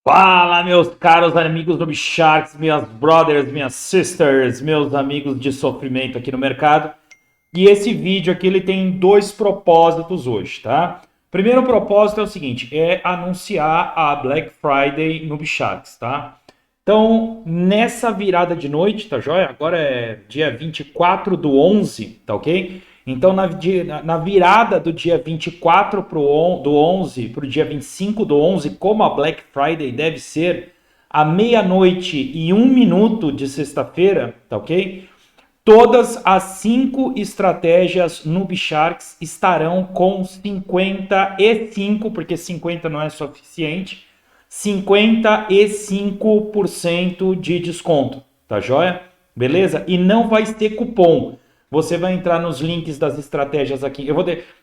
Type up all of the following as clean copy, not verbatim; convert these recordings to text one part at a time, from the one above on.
Fala, meus caros amigos do Sharks, minhas brothers, minhas sisters, meus amigos de sofrimento aqui no mercado. E esse vídeo aqui ele tem dois propósitos hoje, tá? Primeiro propósito é o seguinte, é anunciar a Black Friday no Sharks, tá? Então, nessa virada de noite, tá joia? Agora é dia 24 do 11, tá ok? Então, na virada do dia 24 do 11 para o dia 25 do 11, como a Black Friday deve ser, à meia-noite e 1 minuto de sexta-feira, tá ok? Todas as 5 estratégias Noob Sharks estarão com 55, porque 50 não é suficiente, 55% de desconto, tá joia? Beleza? E não vai ter cupom. Você vai entrar nos links das estratégias aqui.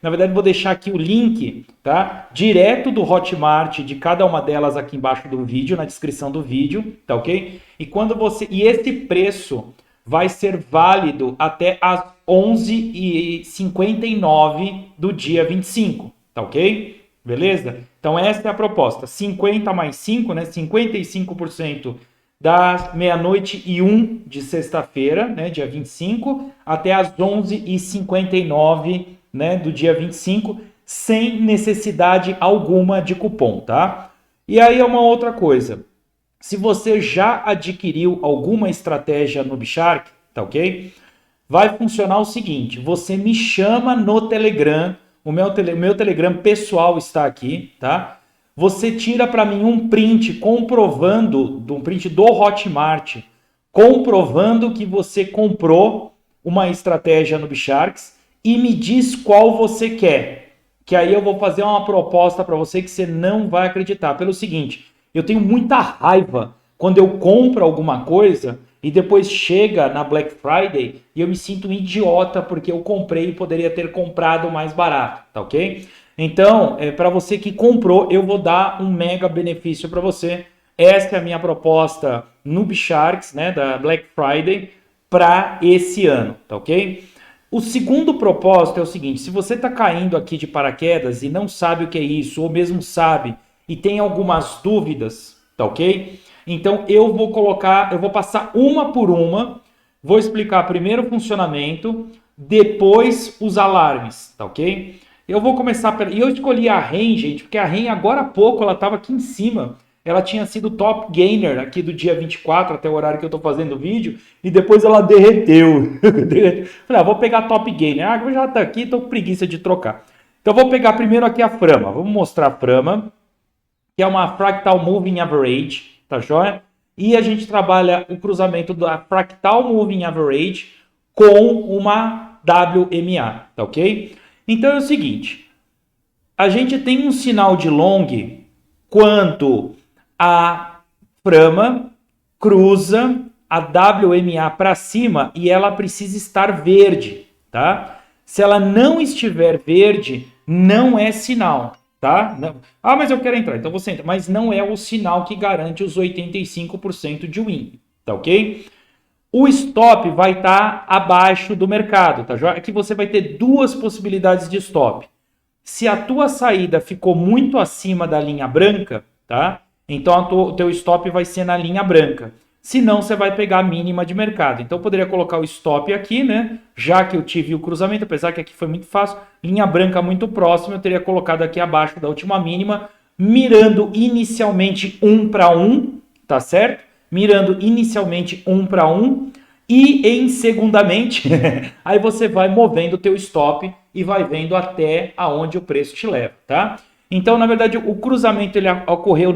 Na verdade, vou deixar aqui o link, tá? Direto do Hotmart de cada uma delas aqui embaixo do vídeo, na descrição do vídeo, tá ok? E esse preço vai ser válido até às 11h59 do dia 25, tá ok? Beleza? Então essa é a proposta. 50 mais 5, né? 55% da meia-noite e 1 de sexta-feira, né, dia 25, até as 11h59, né, do dia 25, sem necessidade alguma de cupom, tá? E aí é uma outra coisa. Se você já adquiriu alguma estratégia no Shark, tá ok? Vai funcionar o seguinte, você me chama no Telegram, o meu Telegram pessoal está aqui, tá? Você tira para mim um print comprovando, um print do Hotmart, comprovando que você comprou uma estratégia no Sharks e me diz qual você quer. Que aí eu vou fazer uma proposta para você que você não vai acreditar. Pelo seguinte, eu tenho muita raiva quando eu compro alguma coisa e depois chega na Black Friday e eu me sinto um idiota porque eu comprei e poderia ter comprado mais barato, tá ok? Então, para você que comprou, eu vou dar um mega benefício para você. Esta é a minha proposta no Sharks, né, da Black Friday, para esse ano, tá ok? O segundo propósito é o seguinte: se você está caindo aqui de paraquedas e não sabe o que é isso, ou mesmo sabe e tem algumas dúvidas, tá ok? Então eu vou passar uma por uma, vou explicar primeiro o funcionamento, depois os alarmes, tá ok? Eu vou começar e eu escolhi a REN, gente, porque a REN agora há pouco ela estava aqui em cima. Ela tinha sido top gainer aqui do dia 24 até o horário que eu estou fazendo o vídeo e depois ela derreteu. Falei, vou pegar top gainer. Ah, já está aqui, estou com preguiça de trocar. Então vou pegar primeiro aqui a Frama. Vamos mostrar a Frama, que é uma Fractal Moving Average, tá joia? E a gente trabalha o cruzamento da Fractal Moving Average com uma WMA, tá ok? Então é o seguinte, a gente tem um sinal de long quando a Frama cruza a WMA para cima e ela precisa estar verde, tá? Se ela não estiver verde, não é sinal, tá? Não. Ah, mas eu quero entrar, então você entra. Mas não é o sinal que garante os 85% de win, tá ok? O stop vai estar abaixo do mercado, tá? Aqui você vai ter duas possibilidades de stop. Se a tua saída ficou muito acima da linha branca, tá? Então o teu stop vai ser na linha branca. Se não, você vai pegar a mínima de mercado. Então eu poderia colocar o stop aqui, né? Já que eu tive o cruzamento, apesar que aqui foi muito fácil, linha branca muito próxima, eu teria colocado aqui abaixo da última mínima, mirando inicialmente 1 para 1, tá certo? Mirando inicialmente 1 para 1 e em segundamente, aí você vai movendo o teu stop e vai vendo até aonde o preço te leva, tá? Então, na verdade, o cruzamento ele ocorreu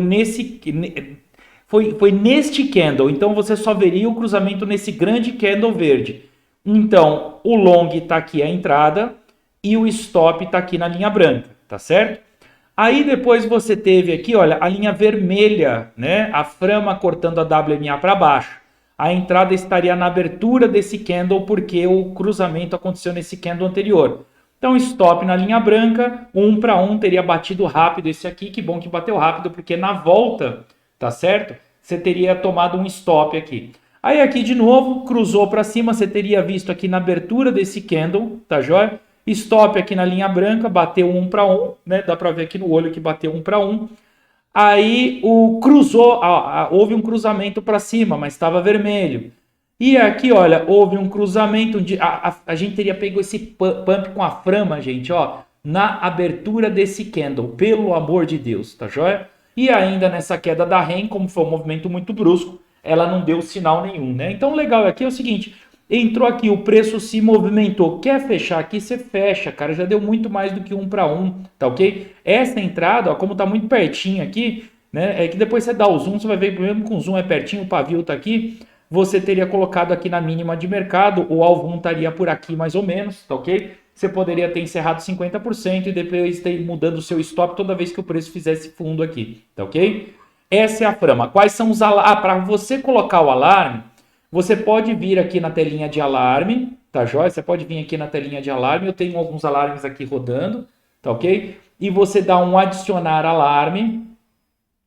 foi neste candle, então você só veria o cruzamento nesse grande candle verde. Então, o long está aqui a entrada e o stop está aqui na linha branca, tá certo? Aí depois você teve aqui, olha, a linha vermelha, né? A Frama cortando a WMA para baixo. A entrada estaria na abertura desse candle porque o cruzamento aconteceu nesse candle anterior. Então, stop na linha branca, 1 para 1 teria batido rápido esse aqui, que bom que bateu rápido, porque na volta, tá certo? Você teria tomado um stop aqui. Aí aqui de novo, cruzou para cima, você teria visto aqui na abertura desse candle, tá joia? Stop aqui na linha branca, bateu 1 para 1, né? Dá para ver aqui no olho que bateu 1 para 1. Aí houve um cruzamento para cima, mas estava vermelho. E aqui, olha, houve um cruzamento. A gente teria pego esse pump com a frama, gente, ó, na abertura desse candle, pelo amor de Deus, tá joia? E ainda nessa queda da REN, como foi um movimento muito brusco, ela não deu sinal nenhum, né? Então, o legal aqui é o seguinte: entrou aqui, o preço se movimentou. Quer fechar aqui, você fecha, cara. Já deu muito mais do que 1 para 1, tá ok? Essa entrada, ó, como tá muito pertinho aqui, né? É que depois você dá o zoom, você vai ver, mesmo com o zoom é pertinho, o pavio tá aqui. Você teria colocado aqui na mínima de mercado, o alvo estaria por aqui mais ou menos, tá ok? Você poderia ter encerrado 50% e depois ter mudando o seu stop toda vez que o preço fizesse fundo aqui, tá ok? Essa é a frama. Quais são os alarmes? Para você colocar o alarme, você pode vir aqui na telinha de alarme, tá joia? Você pode vir aqui na telinha de alarme, eu tenho alguns alarmes aqui rodando, tá ok? E você dá um adicionar alarme.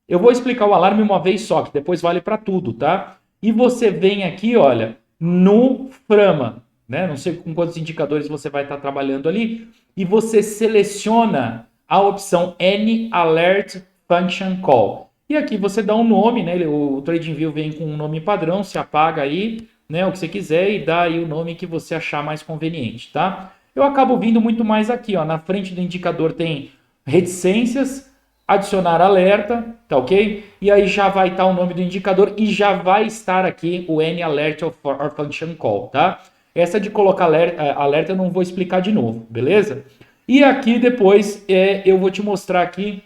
Eu vou explicar o alarme uma vez só, que depois vale para tudo, tá? E você vem aqui, olha, no frama, né? Não sei com quantos indicadores você vai estar trabalhando ali, e você seleciona a opção Any Alert Function Call. E aqui você dá um nome, né? O TradingView vem com um nome padrão, se apaga aí, né? O que você quiser e dá aí o nome que você achar mais conveniente, tá? Eu acabo vindo muito mais aqui, ó. Na frente do indicador tem reticências, adicionar alerta, tá ok? E aí já vai estar o nome do indicador e já vai estar aqui o Any Alert or Function Call, tá? Essa de colocar alerta eu não vou explicar de novo, beleza? E aqui depois eu vou te mostrar aqui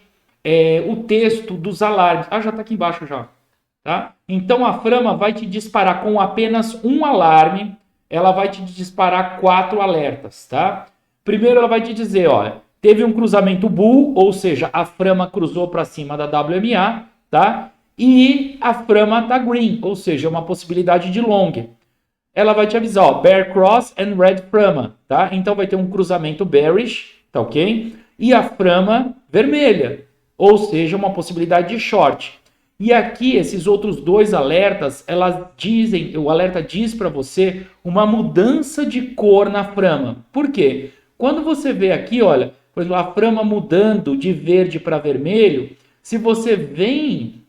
o texto dos alarmes. Ah, já está aqui embaixo já. Tá? Então a Frama vai te disparar com apenas um alarme, ela vai te disparar 4 alertas, tá? Primeiro ela vai te dizer, olha, teve um cruzamento bull, ou seja, a Frama cruzou para cima da WMA, tá? E a Frama tá green, ou seja, uma possibilidade de long. Ela vai te avisar, ó, bear cross and red Frama, tá? Então vai ter um cruzamento bearish, tá ok? E a Frama vermelha, ou seja, uma possibilidade de short. E aqui, esses outros dois alertas, elas dizem, o alerta diz para você uma mudança de cor na frama. Por quê? Quando você vê aqui, olha, por exemplo, a frama mudando de verde para vermelho, se você vem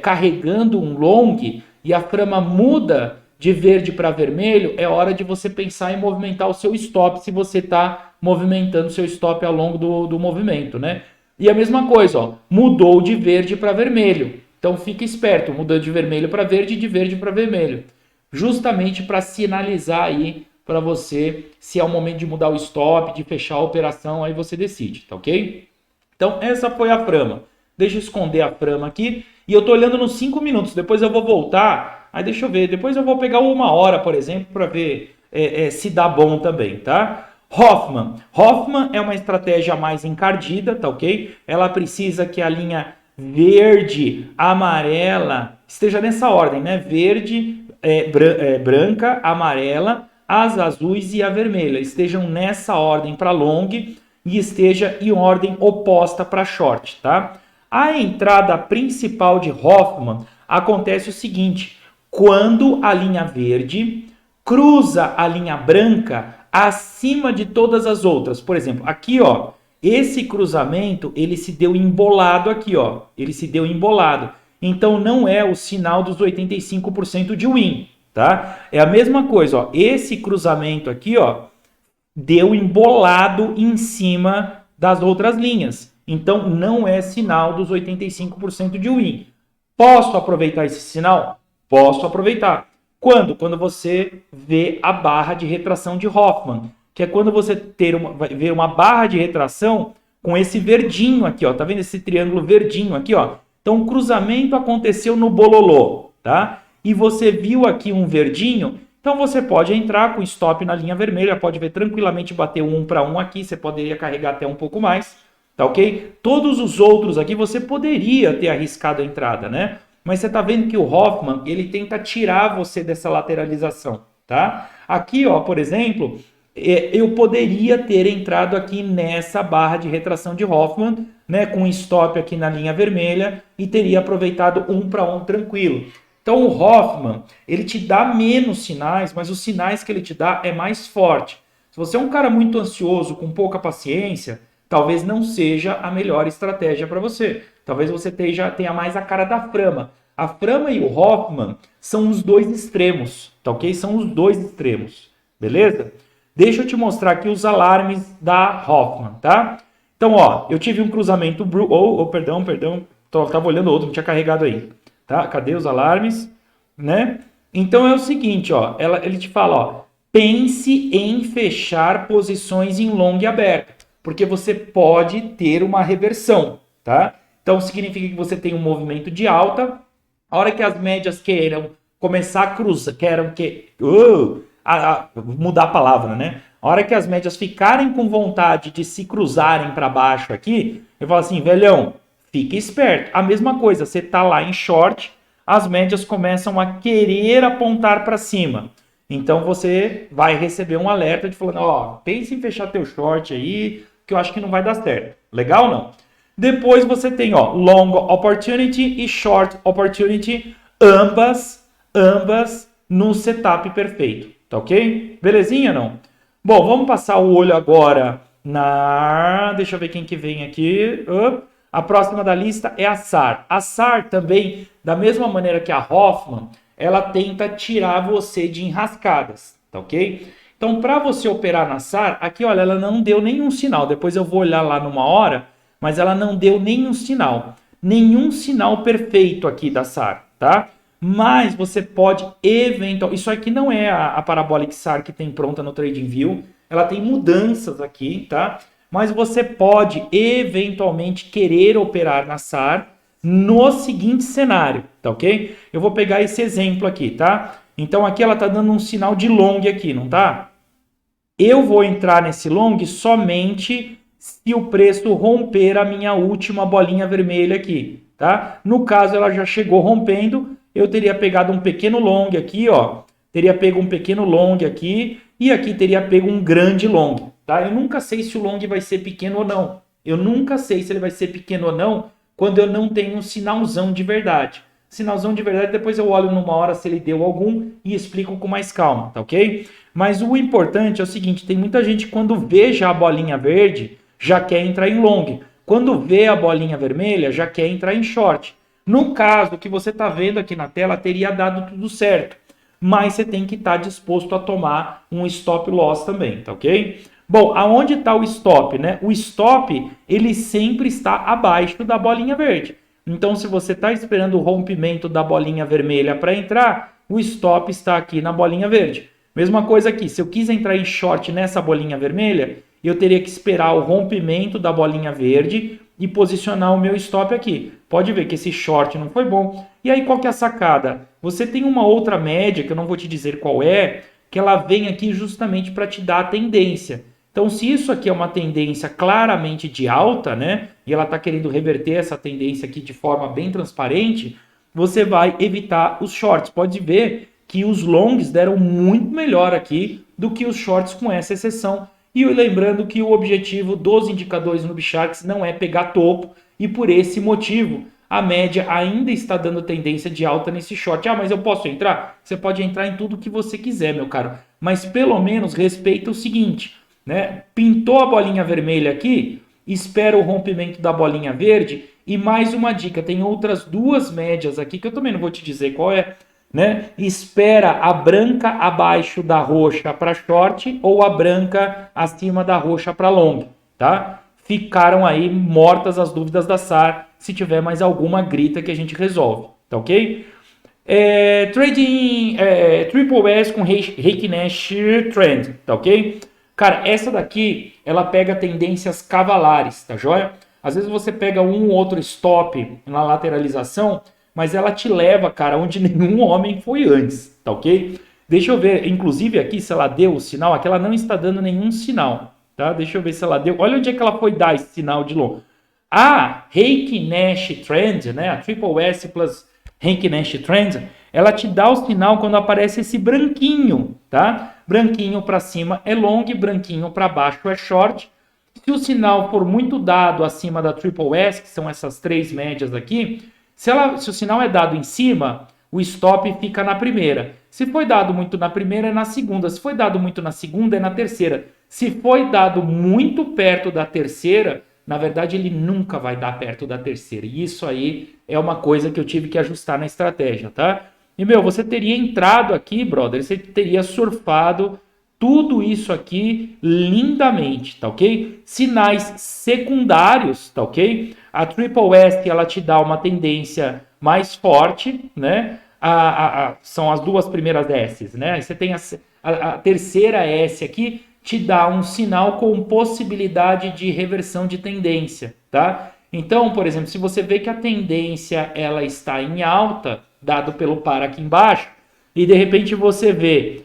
carregando um long e a frama muda de verde para vermelho, é hora de você pensar em movimentar o seu stop, se você está movimentando o seu stop ao longo do movimento, né? E a mesma coisa, ó, mudou de verde para vermelho. Então fica esperto, mudando de vermelho para verde e de verde para vermelho. Justamente para sinalizar aí para você se é o momento de mudar o stop, de fechar a operação, aí você decide, tá ok? Então essa foi a frama. Deixa eu esconder a frama aqui. E eu tô olhando nos 5 minutos, depois eu vou voltar. Aí deixa eu ver, depois eu vou pegar 1 hora, por exemplo, para ver se dá bom também, tá? Hoffman. Hoffman é uma estratégia mais encardida, tá ok? Ela precisa que a linha verde, amarela, esteja nessa ordem, né? Verde, branca, amarela, as azuis e a vermelha. Estejam nessa ordem para long e esteja em ordem oposta para short, tá? A entrada principal de Hoffman acontece o seguinte: quando a linha verde cruza a linha branca acima de todas as outras. Por exemplo, aqui, ó, esse cruzamento, ele se deu embolado aqui, ó. Ele se deu embolado. Então, não é o sinal dos 85% de win, tá? É a mesma coisa, ó. Esse cruzamento aqui, ó, deu embolado em cima das outras linhas. Então, não é sinal dos 85% de win. Posso aproveitar esse sinal? Posso aproveitar. Quando? Quando você vê a barra de retração de Hoffman, que é quando você vai ver uma barra de retração com esse verdinho aqui, ó. Tá vendo esse triângulo verdinho aqui, ó? Então, o cruzamento aconteceu no bololô, tá? E você viu aqui um verdinho, então você pode entrar com stop na linha vermelha, pode ver tranquilamente bater um 1 para 1 aqui, você poderia carregar até um pouco mais, tá ok? Todos os outros aqui você poderia ter arriscado a entrada, né? Mas você está vendo que o Hoffman, ele tenta tirar você dessa lateralização, tá? Aqui, ó, por exemplo, eu poderia ter entrado aqui nessa barra de retração de Hoffman, né, com stop aqui na linha vermelha e teria aproveitado 1 para 1 tranquilo. Então o Hoffman, ele te dá menos sinais, mas os sinais que ele te dá é mais forte. Se você é um cara muito ansioso, com pouca paciência, talvez não seja a melhor estratégia para você. Talvez você tenha mais a cara da Frama. A Frama e o Hoffman são os dois extremos, tá ok? São os dois extremos, beleza? Deixa eu te mostrar aqui os alarmes da Hoffman, tá? Então, ó, eu tive um cruzamento... Perdão, tava olhando outro, não tinha carregado aí, tá? Cadê os alarmes, né? Então é o seguinte, ó, ele te fala, ó, pense em fechar posições em long e aberta, porque você pode ter uma reversão, tá? Então significa que você tem um movimento de alta, a hora que as médias queiram começar a cruzar, mudar a palavra, né? A hora que as médias ficarem com vontade de se cruzarem para baixo aqui, eu falo assim, velhão, fique esperto. A mesma coisa, você tá lá em short, as médias começam a querer apontar para cima. Então você vai receber um alerta de falando, ó, pense em fechar teu short aí, que eu acho que não vai dar certo. Legal ou não? Depois você tem, ó, long opportunity e short opportunity, ambas no setup perfeito, tá ok? Belezinha, não? Bom, vamos passar o olho agora deixa eu ver quem que vem aqui. A próxima da lista é a SAR. A SAR também, da mesma maneira que a Hoffman, ela tenta tirar você de enrascadas, tá ok? Então, para você operar na SAR, aqui, olha, ela não deu nenhum sinal. Depois eu vou olhar lá numa hora, mas ela não deu nenhum sinal. Nenhum sinal perfeito aqui da SAR, tá? Mas você pode eventualmente... Isso aqui não é a Parabolic SAR que tem pronta no TradingView. Ela tem mudanças aqui, tá? Mas você pode eventualmente querer operar na SAR no seguinte cenário, tá ok? Eu vou pegar esse exemplo aqui, tá? Então aqui ela tá dando um sinal de long aqui, não tá? Eu vou entrar nesse long somente se o preço romper a minha última bolinha vermelha aqui, tá? No caso ela já chegou rompendo, eu teria pegado um pequeno long aqui, ó. Teria pego um pequeno long aqui e aqui teria pego um grande long, tá? Eu nunca sei se o long vai ser pequeno ou não. Eu nunca sei se ele vai ser pequeno ou não quando eu não tenho um sinalzão de verdade. Sinalzão de verdade, depois eu olho numa hora se ele deu algum e explico com mais calma, tá ok? Mas o importante é o seguinte, tem muita gente que quando vê já a bolinha verde, já quer entrar em long. Quando vê a bolinha vermelha, já quer entrar em short. No caso que você está vendo aqui na tela, teria dado tudo certo. Mas você tem que estar disposto a tomar um stop loss também, tá ok? Bom, aonde está o stop, né? O stop, ele sempre está abaixo da bolinha verde. Então, se você está esperando o rompimento da bolinha vermelha para entrar, o stop está aqui na bolinha verde. Mesma coisa aqui, se eu quis entrar em short nessa bolinha vermelha, eu teria que esperar o rompimento da bolinha verde e posicionar o meu stop aqui. Pode ver que esse short não foi bom. E aí, qual que é a sacada? Você tem uma outra média, que eu não vou te dizer qual é, que ela vem aqui justamente para te dar a tendência. Então, se isso aqui é uma tendência claramente de alta, né? E ela está querendo reverter essa tendência aqui de forma bem transparente, você vai evitar os shorts. Pode ver que os longs deram muito melhor aqui do que os shorts com essa exceção. E lembrando que o objetivo dos indicadores no Bsharks não é pegar topo, e por esse motivo a média ainda está dando tendência de alta nesse short. Ah, mas eu posso entrar? Você pode entrar em tudo que você quiser, meu caro. Mas pelo menos respeita o seguinte, né? Pintou a bolinha vermelha aqui, espera o rompimento da bolinha verde. E mais uma dica, tem outras duas médias aqui que eu também não vou te dizer qual é, né? Espera a branca abaixo da roxa para short ou a branca acima da roxa para long, tá? Ficaram aí mortas as dúvidas da SAR. Se tiver mais alguma, grita que a gente resolve, tá ok? Trading Triple S com Reiki Nash Trend, tá ok? Cara, essa daqui, ela pega tendências cavalares, tá joia? Às vezes você pega um ou outro stop na lateralização, mas ela te leva, cara, onde nenhum homem foi antes, tá ok? Deixa eu ver, inclusive aqui, se ela deu o sinal, aqui ela não está dando nenhum sinal, tá? Deixa eu ver se ela deu. Olha onde é que ela foi dar esse sinal de long. A Reiki Nash Trend, né? A Triple S plus Reiki Nash Trend, ela te dá o sinal quando aparece esse branquinho, tá? Branquinho para cima é long, branquinho para baixo é short. Se o sinal for muito dado acima da Triple S, que são essas três médias aqui, se o sinal é dado em cima, o stop fica na primeira. Se foi dado muito na primeira, é na segunda. Se foi dado muito na segunda, é na terceira. Se foi dado muito perto da terceira, na verdade ele nunca vai dar perto da terceira. E isso aí é uma coisa que eu tive que ajustar na estratégia, tá? E, você teria entrado aqui, brother, você teria surfado tudo isso aqui lindamente, tá ok? Sinais secundários, tá ok? A Triple S, ela te dá uma tendência mais forte, né? São as duas primeiras S's, né? Aí você tem a terceira S aqui, te dá um sinal com possibilidade de reversão de tendência, tá? Então, por exemplo, se você vê que a tendência ela está em alta, dado pelo par aqui embaixo, e de repente você vê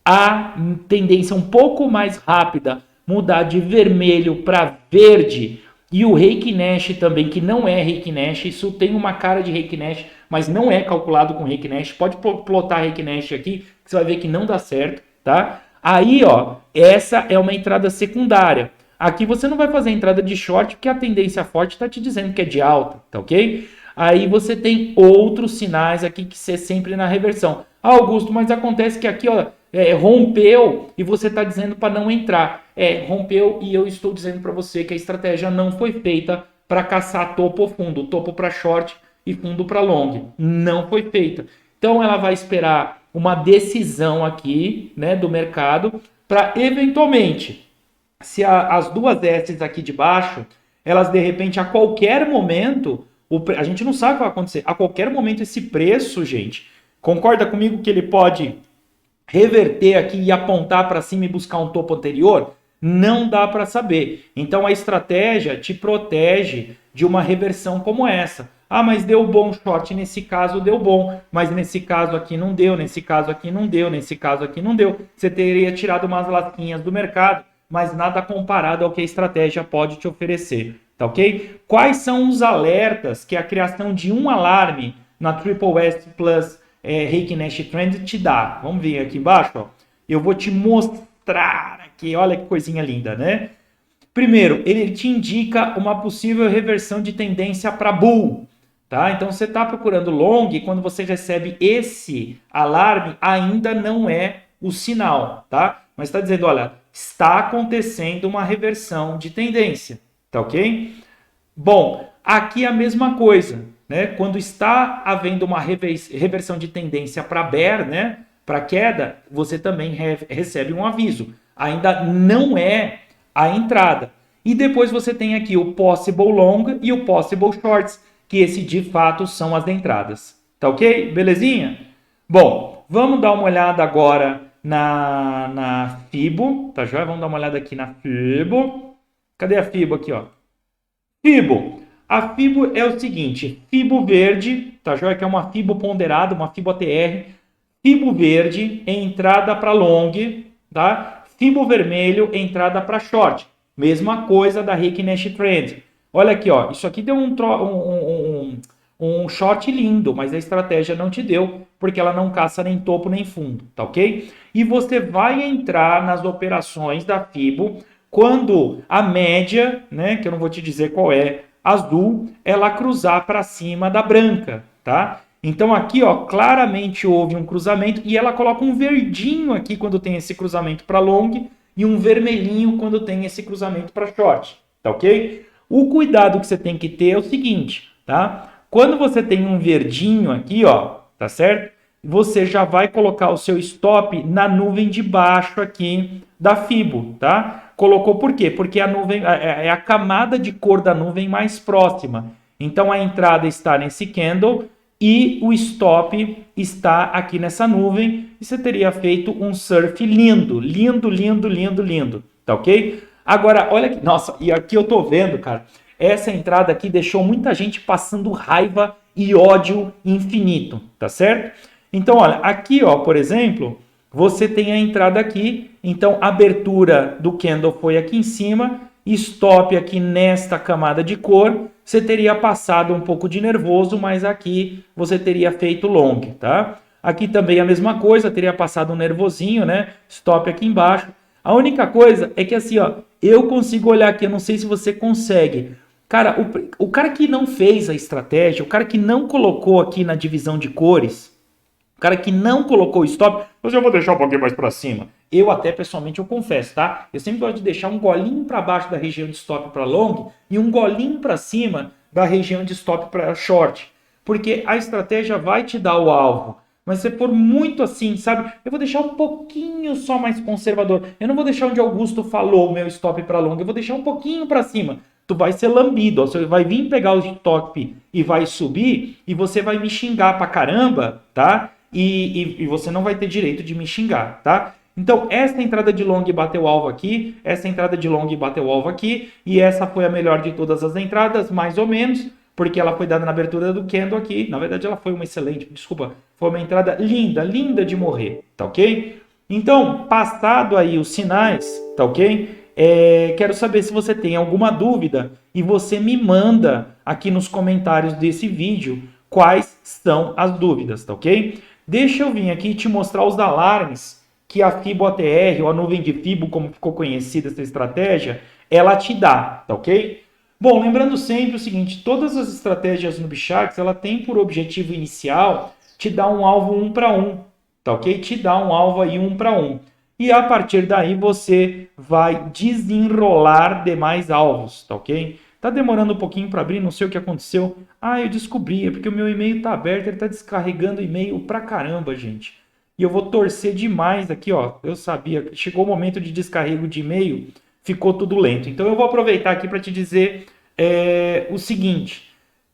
a tendência um pouco mais rápida mudar de vermelho para verde, e o Reiki Nash também, que não é Reiki Nash, isso tem uma cara de Reiki Nash, mas não é calculado com Reiki Nash, pode plotar Reiki Nash aqui, que você vai ver que não dá certo, tá? Aí, ó, essa é uma entrada secundária. Aqui você não vai fazer entrada de short, porque a tendência forte está te dizendo que é de alta, tá ok? Aí você tem outros sinais aqui que ser sempre na reversão. Ah, Augusto, mas acontece que aqui, ó, rompeu e você está dizendo para não entrar. Rompeu e eu estou dizendo para você que a estratégia não foi feita para caçar topo ou fundo, topo para short e fundo para long. Não foi feita. Então ela vai esperar uma decisão aqui, né, do mercado para eventualmente, se as duas S's aqui de baixo, elas de repente a qualquer momento, a gente não sabe o que vai acontecer, a qualquer momento esse preço, gente, concorda comigo que ele pode reverter aqui e apontar para cima e buscar um topo anterior? Não dá para saber. Então a estratégia te protege de uma reversão como essa. Ah, mas deu bom short, nesse caso deu bom, mas nesse caso aqui não deu, nesse caso aqui não deu, nesse caso aqui não deu. Você teria tirado umas lasquinhas do mercado, mas nada comparado ao que a estratégia pode te oferecer, tá ok? Quais são os alertas que a criação de um alarme na Triple S Plus Reiki Nash Trend te dá? Vamos ver aqui embaixo, ó. Eu vou te mostrar aqui, olha que coisinha linda, né? Primeiro, ele te indica uma possível reversão de tendência para bull, tá? Então você está procurando long e quando você recebe esse alarme, ainda não é o sinal, tá? Mas está dizendo, olha, está acontecendo uma reversão de tendência, tá ok? Bom, aqui é a mesma coisa, né? Quando está havendo uma reversão de tendência para bear, né? Para queda, você também recebe um aviso. Ainda não é a entrada. E depois você tem aqui o possible long e o possible shorts, que esse de fato são as entradas. Tá ok? Belezinha? Bom, vamos dar uma olhada agora na FIBO, tá joia? Vamos dar uma olhada aqui na FIBO. Cadê a FIBO aqui, ó? FIBO. A FIBO é o seguinte, FIBO verde, tá joia? Que é uma FIBO ponderada, uma FIBO ATR. FIBO verde, entrada para long, tá? FIBO vermelho, entrada para short. Mesma coisa da Reiki Nash Trend. Olha aqui, ó, isso aqui deu um short lindo, mas a estratégia não te deu, porque ela não caça nem topo nem fundo, tá ok? E você vai entrar nas operações da FIBO quando a média, né, que eu não vou te dizer qual é, azul, ela cruzar para cima da branca, tá? Então aqui, ó, claramente houve um cruzamento e ela coloca um verdinho aqui quando tem esse cruzamento para long e um vermelhinho quando tem esse cruzamento para short, tá ok? O cuidado que você tem que ter é o seguinte, tá? Quando você tem um verdinho aqui, ó, tá certo? Você já vai colocar o seu stop na nuvem de baixo aqui da FIBO, tá? Colocou por quê? Porque a nuvem é a camada de cor da nuvem mais próxima. Então a entrada está nesse candle e o stop está aqui nessa nuvem e você teria feito um surf lindo, lindo, lindo, lindo, lindo, tá ok? Agora, olha aqui, nossa, e aqui eu tô vendo, cara, essa entrada aqui deixou muita gente passando raiva e ódio infinito, tá certo? Então, olha, aqui, ó, por exemplo, você tem a entrada aqui, então a abertura do candle foi aqui em cima, stop aqui nesta camada de cor, você teria passado um pouco de nervoso, mas aqui você teria feito long, tá? Aqui também a mesma coisa, teria passado um nervosinho, né? Stop aqui embaixo. A única coisa é que assim, ó, eu consigo olhar aqui, eu não sei se você consegue. Cara, o cara que não fez a estratégia, o cara que não colocou aqui na divisão de cores, o cara que não colocou o stop, mas eu vou deixar um pouquinho mais para cima. Eu até, pessoalmente, eu confesso, tá? Eu sempre gosto de deixar um golinho para baixo da região de stop para long e um golinho para cima da região de stop para short. Porque a estratégia vai te dar o alvo. Mas se for muito assim, sabe? Eu vou deixar um pouquinho só mais conservador. Eu não vou deixar onde Augusto falou o meu stop para long. Eu vou deixar um pouquinho para cima. Tu vai ser lambido. Ó. Você vai vir pegar o stop e vai subir e você vai me xingar pra caramba, tá? E você não vai ter direito de me xingar, tá? Então, essa entrada de long bateu o alvo aqui, essa entrada de long bateu o alvo aqui, e essa foi a melhor de todas as entradas, mais ou menos, porque ela foi dada na abertura do candle aqui. Na verdade, ela foi uma excelente, desculpa, foi uma entrada linda, linda de morrer, tá ok? Então, passado aí os sinais, tá ok? Quero saber se você tem alguma dúvida e você me manda aqui nos comentários desse vídeo quais são as dúvidas, tá ok? Deixa eu vir aqui e te mostrar os alarmes que a Fibo ATR, ou a nuvem de Fibo, como ficou conhecida essa estratégia, ela te dá, tá ok? Bom, lembrando sempre o seguinte, todas as estratégias no Bsharks, ela tem por objetivo inicial te dar um alvo 1 para 1, tá ok? Te dá um alvo aí 1 para 1. E a partir daí você vai desenrolar demais alvos, tá ok? Tá demorando um pouquinho para abrir, não sei o que aconteceu. Ah, eu descobri, é porque o meu e-mail tá aberto, ele tá descarregando e-mail pra caramba, gente. E eu vou torcer demais aqui, ó. Eu sabia, chegou o momento de descarrego de e-mail, ficou tudo lento. Então eu vou aproveitar aqui para te dizer o seguinte.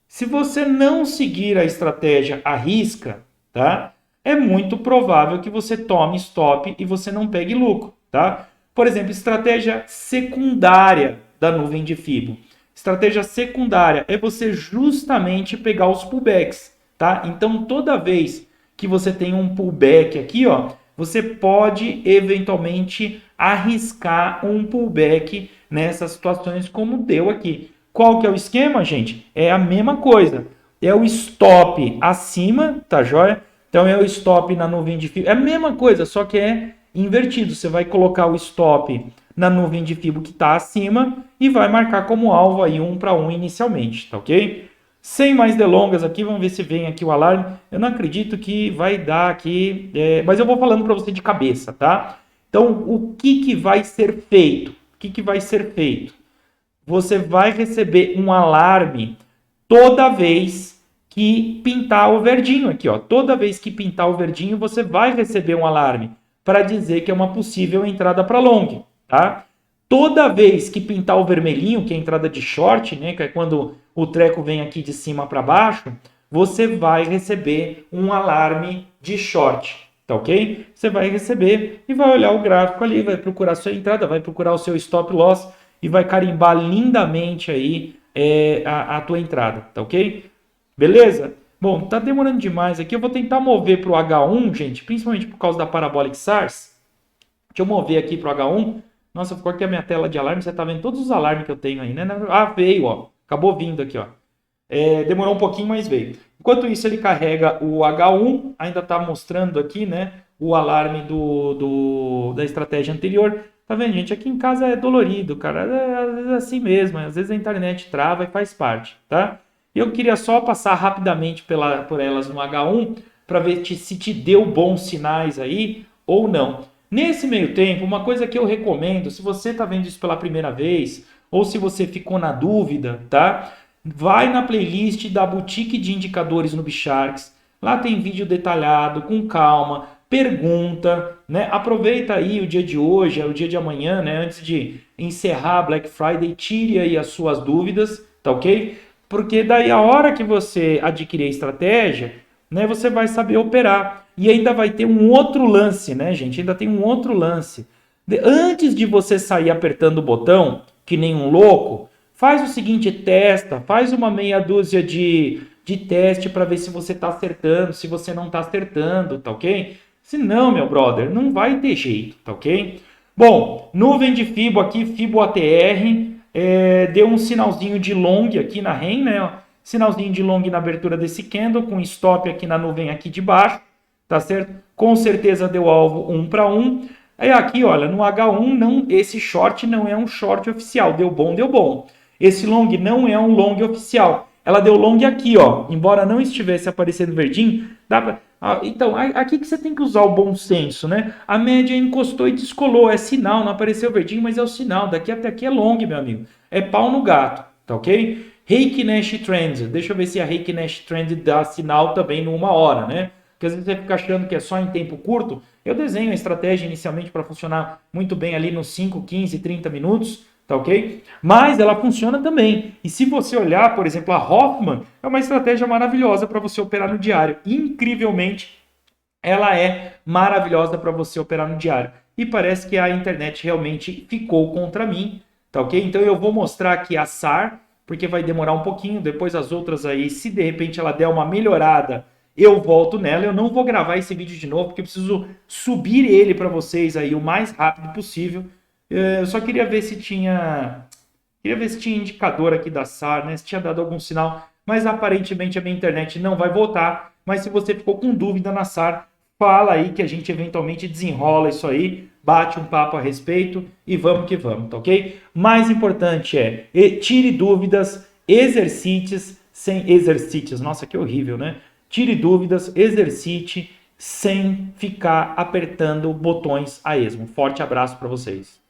Se você não seguir a estratégia à risca, tá? É muito provável que você tome stop e você não pegue lucro, tá? Por exemplo, estratégia secundária da nuvem de Fibo. Estratégia secundária é você justamente pegar os pullbacks, tá? Então, toda vez que você tem um pullback aqui, ó, você pode eventualmente arriscar um pullback nessas situações como deu aqui. Qual que é o esquema, gente? É a mesma coisa. É o stop acima, tá joia? Então é o stop na nuvem de Fibo. É a mesma coisa, só que é invertido. Você vai colocar o stop na nuvem de Fibo que está acima e vai marcar como alvo aí 1 para 1 inicialmente, tá ok? Sem mais delongas aqui, vamos ver se vem aqui o alarme. Eu não acredito que vai dar aqui, mas eu vou falando para você de cabeça, tá? Então, o que vai ser feito? O que vai ser feito? Você vai receber um alarme toda vez que pintar o verdinho aqui, ó. Toda vez que pintar o verdinho, você vai receber um alarme para dizer que é uma possível entrada para long, tá? Toda vez que pintar o vermelhinho, que é a entrada de short, né, que é quando o treco vem aqui de cima para baixo, você vai receber um alarme de short, tá ok? Você vai receber e vai olhar o gráfico ali, vai procurar a sua entrada, vai procurar o seu stop loss e vai carimbar lindamente aí a tua entrada, tá ok? Beleza? Bom, tá demorando demais aqui, eu vou tentar mover para o H1, gente, principalmente por causa da Parabolic SARS. Deixa eu mover aqui para o H1. Nossa, ficou aqui a minha tela de alarme, você tá vendo todos os alarmes que eu tenho aí, né? Ah, veio, ó. Acabou vindo aqui, ó. Demorou um pouquinho, mas veio. Enquanto isso, ele carrega o H1, ainda tá mostrando aqui, né? O alarme da estratégia anterior. Tá vendo, gente? Aqui em casa é dolorido, cara. Às vezes é assim mesmo. Às vezes a internet trava e faz parte, tá? Eu queria só passar rapidamente por elas no H1 para ver se te deu bons sinais aí ou não. Nesse meio tempo, uma coisa que eu recomendo, se você está vendo isso pela primeira vez, ou se você ficou na dúvida, tá? Vai na playlist da Boutique de Indicadores no Bsharks. Lá tem vídeo detalhado, com calma, pergunta, né? Aproveita aí o dia de hoje, o dia de amanhã, né? Antes de encerrar Black Friday, tire aí as suas dúvidas, tá ok? Porque daí a hora que você adquirir a estratégia, né, você vai saber operar. E ainda vai ter um outro lance, né, gente? Ainda tem um outro lance. Antes de você sair apertando o botão, que nem um louco, faz o seguinte, testa, faz uma meia dúzia de teste para ver se você está acertando, se você não está acertando, tá ok? Se não, meu brother, não vai ter jeito, tá ok? Bom, nuvem de Fibo aqui, Fibo ATR, deu um sinalzinho de long aqui na REM, né? Sinalzinho de long na abertura desse candle, com stop aqui na nuvem aqui de baixo, tá certo? Com certeza deu alvo 1 para 1. Aí aqui, olha, no H1, esse short não é um short oficial. Deu bom, deu bom. Esse long não é um long oficial. ela deu long aqui, ó. Embora não estivesse aparecendo verdinho, dá pra... Então, aqui que você tem que usar o bom senso, né? A média encostou e descolou, é sinal, não apareceu verdinho, mas é o sinal. Daqui até aqui é long, meu amigo. É pau no gato, tá ok? Reiki Nash Trend, deixa eu ver se a Reiki Nash Trend dá sinal também numa hora, né? Porque às vezes você fica achando que é só em tempo curto. Eu desenho a estratégia inicialmente para funcionar muito bem ali nos 5, 15, 30 minutos, tá ok? Mas ela funciona também. E se você olhar, por exemplo, a Hoffman, é uma estratégia maravilhosa para você operar no diário. Incrivelmente, ela é maravilhosa para você operar no diário. E parece que a internet realmente ficou contra mim, tá ok? Então eu vou mostrar aqui a SAR, porque vai demorar um pouquinho, depois as outras aí, se de repente ela der uma melhorada, eu volto nela. Eu não vou gravar esse vídeo de novo, porque eu preciso subir ele para vocês aí o mais rápido possível. Eu só queria ver se tinha... Queria ver se tinha indicador aqui da SAR, né? Se tinha dado algum sinal, mas aparentemente a minha internet não vai voltar. Mas se você ficou com dúvida na SAR, fala aí que a gente eventualmente desenrola isso aí, bate um papo a respeito e vamos que vamos, tá ok? Mais importante é, tire dúvidas, exercite sem exercícios. Nossa, que horrível, né? Tire dúvidas, exercite sem ficar apertando botões a esmo. Forte abraço para vocês.